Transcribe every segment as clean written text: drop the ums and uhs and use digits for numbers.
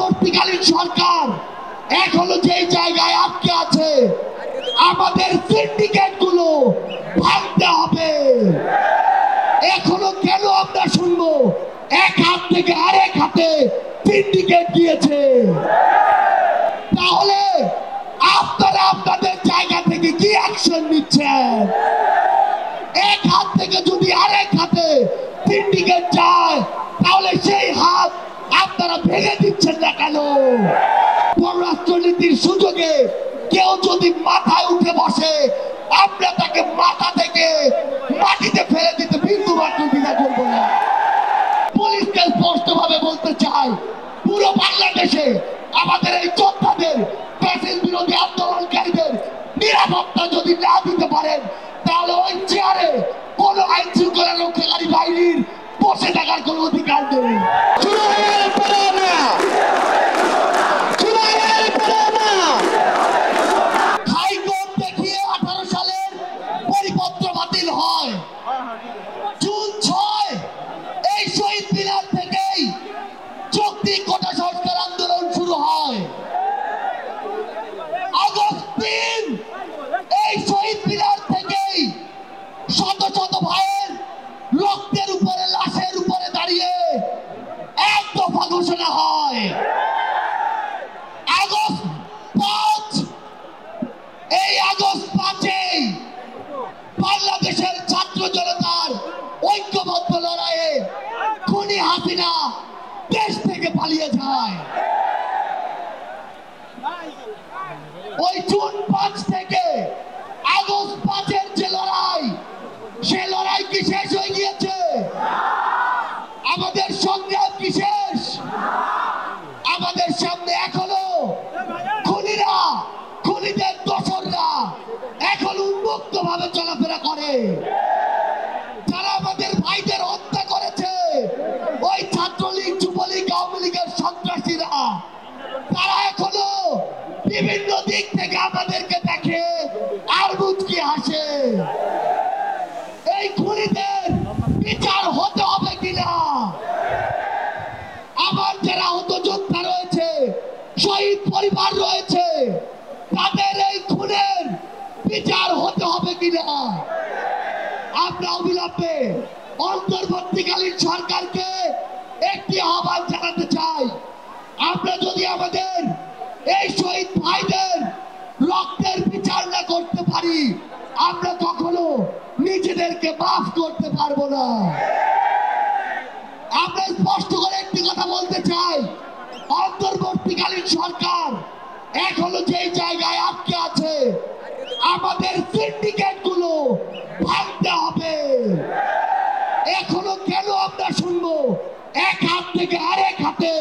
অন্তর্বর্তীকালীন সরকার এখনো যে জায়গায় আটকে আছে, আমাদের সিন্ডিকেট গুলো ভাঙতে হবে। এখনো কেন আমরা শুনবো এক হাত থেকে আরেক হাতে সিন্ডিকেট দিয়েছে? তাহলে আপনারা আপনাদের জায়গা থেকে কি অ্যাকশন নিচ্ছেন? এক হাত থেকে যদি আরেক হাতে সিন্ডিকেট যায়, তাহলে সেই হাত আপনারা ভেঙে দিচ্ছেন না কেন? পররাষ্ট্রনীতির সুযোগে কেউ যদি মাথায় উঠে বসে, আমরা তাকে মাথা থেকে মাটিতে ফেলে দিতে বিন্দু মাত্র দ্বিধা করব না। পুলিশকে স্পষ্টভাবে বলতে চাই, পুরো বাংলাদেশে আমাদের এই যোদ্ধাদের, ফ্যাসিস্ট বিরোধী আন্দোলনকারীদের নিরাপত্তা যদি না দিতে পারেন, তাহলে ওই চেয়ারে কোন আইন শৃঙ্খলা রক্ষাকারী বাহিনীর বসে থাকার কোন অধিকার নেই। হাইকোর্ট দেখিয়ে 18 সালের পরিপত্র বাতিল হয়। জুন 6 এই শহীদ মিনার থেকেই যৌক্তিক কোটা সংস্কার আন্দোলন শুরু হয়। আগস্ট 3 এই শহীদ মিনার থেকেই শত শত ভাইয়ের রক্তের উপরে, লাশের উপরে দাঁড়িয়ে এক দফা ঘোষণা হয়। আগস্ট 5 এই আগস্ট 5-এই বাংলাদেশের ছাত্র জনতার ঐক্যবদ্ধ লড়াইয়ে খুনি হাসিনা দেশ থেকে পালিয়ে যায়। ওই জুন 5 থেকে আগস্ট 5-এর যে লড়াই, সে লড়াই কি শেষ হয়ে গিয়েছে? আমাদের সংগ্রাম কি শেষ? আমাদের সামনে এখনো খুনিরা, খুনিদের দোসররা এখন উন্মুক্ত ভাবে চলাফেরা করে। যারা আমাদের ভাইদের হত্যা করেছে, ওই ছাত্রলীগ, যুবলীগ, আওয়ামী লীগের সন্ত্রাসীরা, তারা এখনো বিভিন্ন দিক থেকে আমাদেরকে দেখে আর মুচকি হাসে। এই খুনিদের বিচার হতে হবে কিনা? আমার যারা আহত যোদ্ধা রয়েছে, শহীদ পরিবার রয়েছে, তাদের এই খুনের বিচার হতে হবে কিনা? আমরা অবিলম্বে অন্তর্বর্তীকালীন সরকারকে একটি আহ্বান জানাতে চাই। আমরা যদি আমাদের এই শহীদ ভাইদের রক্তের বিচার না করতে পারি, আমরা কখনো নিজেদেরকে মাফ করতে পারবো না। আমরা স্পষ্ট করে একটি কথা বলতে চাই, অন্তর্বর্তীকালীন সরকার এখনো যে জায়গায় আটকে আছে, আমাদের সিন্ডিকেট গুলো ভাঙতে হবে। এখনো কেন আমরা শুনবো এক হাত থেকে আরেক হাতে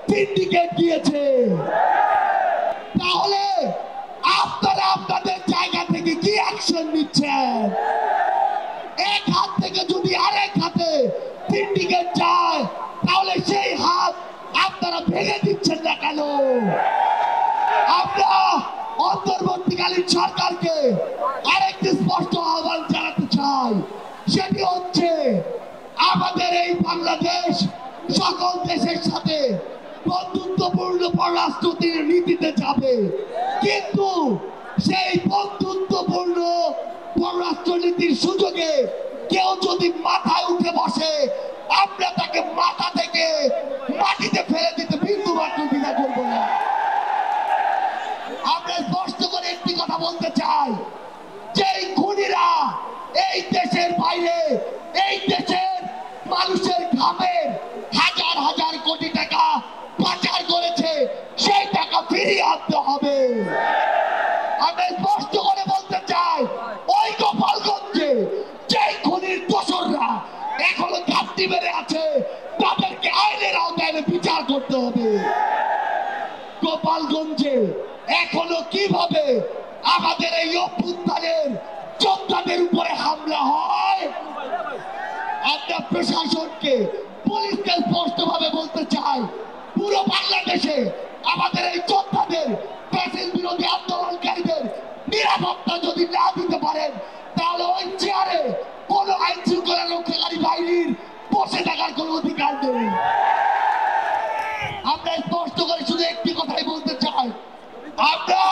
সিন্ডিকেট দিয়েছে? তাহলে আপনারা আপনাদের জায়গা থেকে কি অ্যাকশন নিচ্ছেন? এক হাত থেকে যদি আরেক হাতে সিন্ডিকেট যায়, তাহলে সেই হাত আপনারা ভেঙে দিচ্ছেন না কেন? আমরা অন্তর্বর্তীকালীন সরকারকে আরেকটি স্পষ্ট আহ্বান জানাতে চাই, সেটি হচ্ছে আমাদের এই বাংলাদেশ সকল দেশের সাথে বন্ধুত্বপূর্ণ পররাষ্ট্র নীতিতে যাবে, কিন্তু সেই বন্ধুত্বপূর্ণ পররাষ্ট্রনীতির সুযোগে কেউ যদি মাথায় উঠে বসে, আমরা তাকে মাথা থেকে মাটিতে ফেলে দিতে বিন্দু মাত্র দ্বিধা করব না। আমরা স্পষ্ট করে একটি কথা বলতে চাই, যে খুনিরা এই দেশের বাইরে, এই দেশের মানুষের ঘামের হাজার হাজার কোটি টাকা পাচার করেছে, সেই টাকা ফিরিয়ে আনতে হবে। আমরা স্পষ্ট করে বলতে চাই, ওই গোপালগঞ্জে যে খুনির দোসররা এখনো ঘাপটি মেরে আছে, তাদেরকে আইনের আওতায় বিচার করতে হবে। গোপালগঞ্জে এখনো কিভাবে আমাদের এই অভ্যুত্থানের যোদ্ধাদের উপরে হামলা হয়, আমরা প্রশাসনকে, পুলিশকে স্পষ্ট ভাবে বলতে চাই, পুরো বাংলাদেশে আমাদের এই যোদ্ধাদের, ফ্যাসিস্ট বিরোধী আন্দোলনকারীদের নিরাপত্তা যদি না দিতে পারেন, তাহলে ওই চেয়ারে কোন আইন শৃঙ্খলা রক্ষাকারী বাহিনীর বসে থাকার কোন অধিকার নেই। আমরা স্পষ্ট করে শুধু একটি কথাই বলতে চাই, আমরা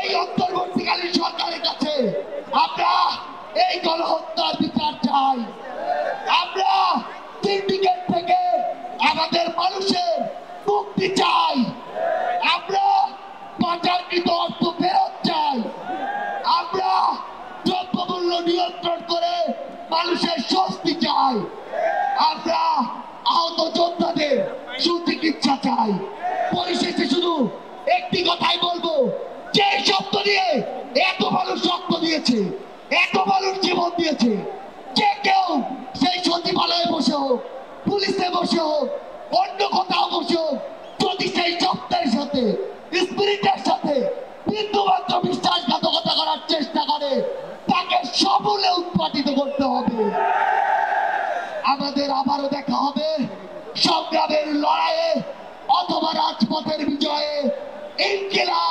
এই অন্তর্বর্তীকালীন সরকারের কাছে আমরা এই গণহত্যার বিচার চাই। আমরা সিন্ডিকেট থেকে আমাদের মানুষের মুক্তি চাই। আমরা পাচারকৃত অর্থ ফেরত চাই। আমরা দ্রব্যমূল্য নিয়ন্ত্রণ করে মানুষের স্বস্তি চাই। আমরা আহত যোদ্ধাদের সুচিকিৎসা চাই। পরিশেষে শুধু একটি কথাই বলবো, যে শব্দ দিয়ে এত মানুষ রক্ত দিয়েছে, এত মানুষ জীবন দিয়েছে, যে কেউ সেই সচিবালয়ে বসে হোক, পুলিশে বসে হোক, অন্য কোথাও বসে হোক, যদি সেই শব্দের সাথে স্পিরিটের সাথে বিন্দুমাত্র বিশ্বাসঘাতকতা করার চেষ্টা করে, তাকে সমূলে উৎপাটিত করতে হবে। আমাদের আবারও দেখা হবে সংগ্রামের লড়াইয়ে অথবা রাজপথের বিজয়ে। ইনকিলাব।